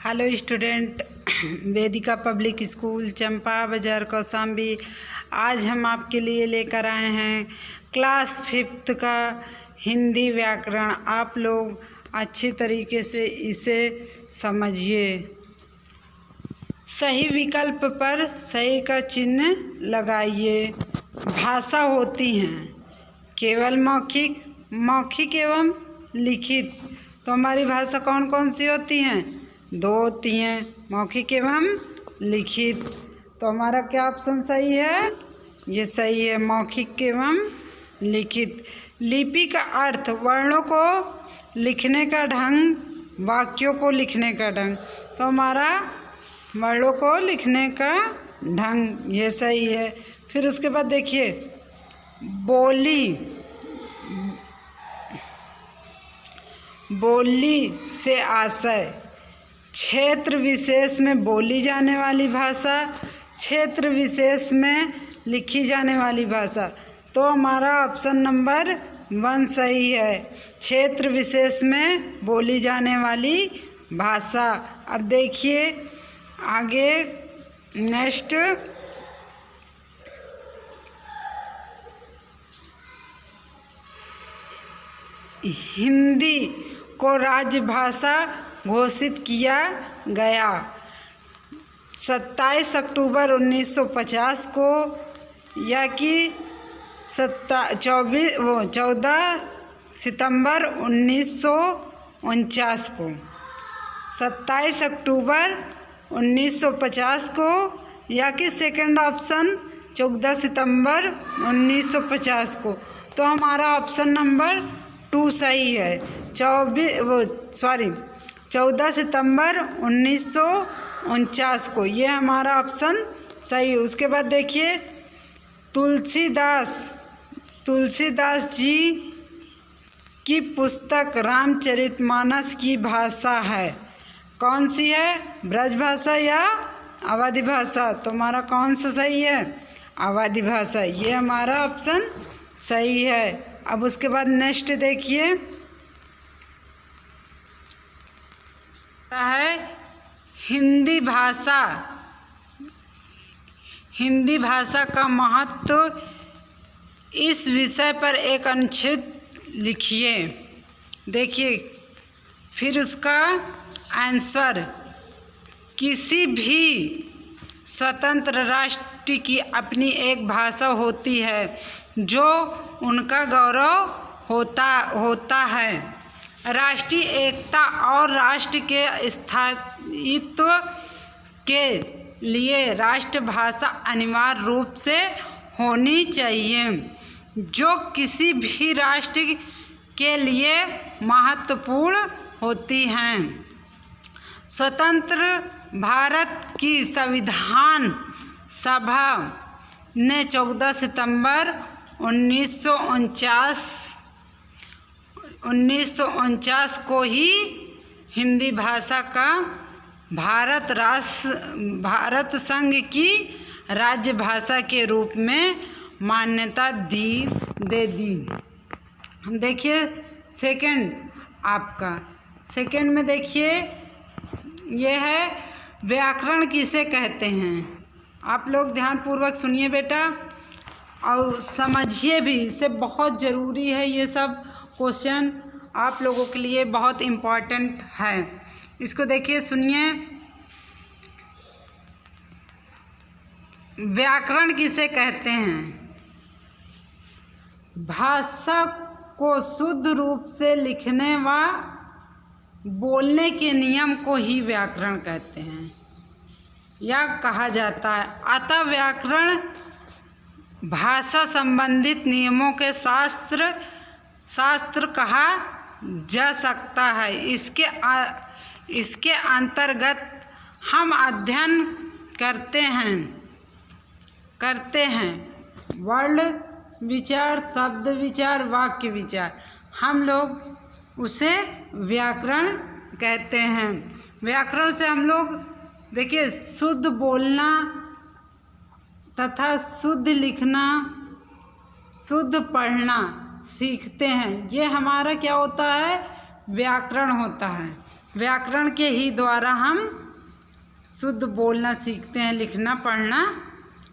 Hello student, वेदिका public school चंपा बाज़ार कौशाम्बी। आज हम आपके लिए लेकर आए हैं क्लास 5th का हिंदी व्याकरण। आप लोग अच्छी तरीके से इसे समझिए। सही विकल्प पर सही का चिन्ह लगाइए। भाषा होती हैं केवल मौखिक, मौखिक एवं लिखित। तो हमारी भाषा कौन कौन सी होती हैं? दो होती हैं, मौखिक एवं लिखित। तो हमारा क्या ऑप्शन सही है? ये सही है, मौखिक एवं लिखित। लिपि का अर्थ वर्णों को लिखने का ढंग, वाक्यों को लिखने का ढंग। तो हमारा वर्णों को लिखने का ढंग, ये सही है। फिर उसके बाद देखिए, बोली, बोली से आशय, क्षेत्र विशेष में बोली जाने वाली भाषा, क्षेत्र विशेष में लिखी जाने वाली भाषा। तो हमारा ऑप्शन नंबर 1 सही है, क्षेत्र विशेष में बोली जाने वाली भाषा। अब देखिए आगे नेक्स्ट, हिंदी को राजभाषा घोषित किया गया 27 अक्टूबर 1950 को, या कि 14 सितंबर 1949 को। 27 अक्टूबर 1950 को, या कि सेकंड ऑप्शन 14 सितंबर 1950 को। तो हमारा ऑप्शन नंबर 2 सही है। 14 सितंबर 1949 को, ये हमारा ऑप्शन सही है। उसके बाद देखिए, तुलसीदास जी की पुस्तक रामचरितमानस की भाषा है कौन सी है? ब्रज भाषा या अवधी भाषा? तो हमारा कौन सा सही है? अवधी भाषा, ये हमारा ऑप्शन सही है। अब उसके बाद नेक्स्ट देखिए है हिंदी भाषा। हिंदी भाषा का महत्व, इस विषय पर एक अनुच्छेद लिखिए। देखिए फिर उसका आंसर, किसी भी स्वतंत्र राष्ट्र की अपनी एक भाषा होती है जो उनका गौरव होता है। राष्ट्रीय एकता और राष्ट्र के स्थायित्व के लिए राष्ट्रभाषा अनिवार्य रूप से होनी चाहिए, जो किसी भी राष्ट्र के लिए महत्वपूर्ण होती हैं। स्वतंत्र भारत की संविधान सभा ने 14 सितंबर 1949 को ही हिंदी भाषा का भारत संघ की राज्य भाषा के रूप में मान्यता दे दी। हम देखिए सेकंड, आपका सेकंड में देखिए, ये है व्याकरण किसे कहते हैं। आप लोग ध्यानपूर्वक सुनिए बेटा और समझिए भी, इससे बहुत ज़रूरी है। ये सब क्वेश्चन आप लोगों के लिए बहुत इम्पॉर्टेंट है। इसको देखिए, सुनिए, व्याकरण किसे कहते हैं? भाषा को शुद्ध रूप से लिखने व बोलने के नियम को ही व्याकरण कहते हैं या कहा जाता है। अतः व्याकरण भाषा संबंधित नियमों के शास्त्र कहा जा सकता है। इसके अंतर्गत हम अध्ययन करते हैं वर्ण विचार, शब्द विचार, वाक्य विचार। हम लोग उसे व्याकरण कहते हैं। व्याकरण से हम लोग देखिए शुद्ध बोलना तथा शुद्ध लिखना, शुद्ध पढ़ना सीखते हैं। ये हमारा क्या होता है? व्याकरण होता है। व्याकरण के ही द्वारा हम शुद्ध बोलना सीखते हैं, लिखना पढ़ना।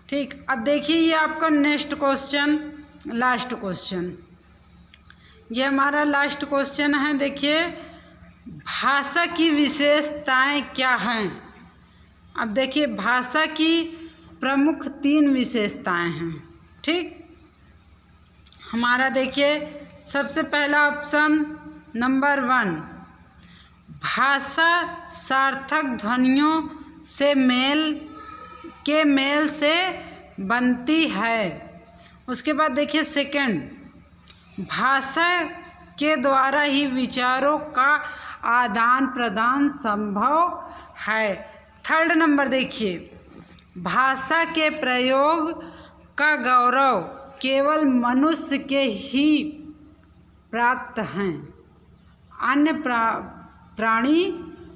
ठीक, अब देखिए ये आपका नेक्स्ट क्वेश्चन, लास्ट क्वेश्चन, ये हमारा लास्ट क्वेश्चन है। देखिए, भाषा की विशेषताएं क्या हैं? अब देखिए, भाषा की प्रमुख 3 विशेषताएं हैं। ठीक, हमारा देखिए सबसे पहला ऑप्शन नंबर 1, भाषा सार्थक ध्वनियों से मेल से बनती है। उसके बाद देखिए सेकंड, भाषा के द्वारा ही विचारों का आदान प्रदान संभव है। थर्ड नंबर देखिए, भाषा के प्रयोग का गौरव केवल मनुष्य के ही प्राप्त हैं, अन्य प्राणी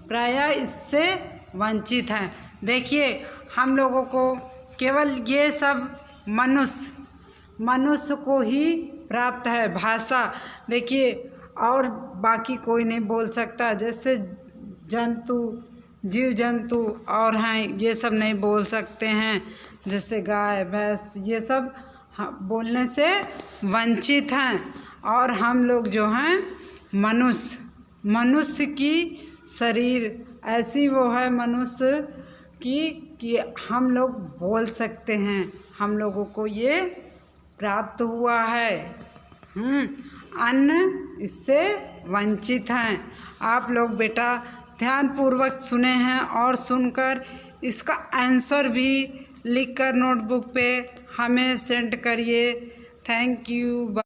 प्रायः इससे वंचित हैं। देखिए, हम लोगों को केवल ये सब मनुष्य को ही प्राप्त है भाषा। देखिए, और बाकी कोई नहीं बोल सकता, जैसे जीव जंतु और हैं, ये सब नहीं बोल सकते हैं, जैसे गाय भैंस, ये सब बोलने से वंचित हैं। और हम लोग जो हैं मनुष्य की शरीर ऐसी वो है मनुष्य की कि हम लोग बोल सकते हैं, हम लोगों को ये प्राप्त हुआ है। अन्य इससे वंचित हैं। आप लोग बेटा ध्यानपूर्वक सुने हैं और सुनकर इसका आंसर भी लिखकर नोटबुक पे हमें सेंड करिए। Thank you.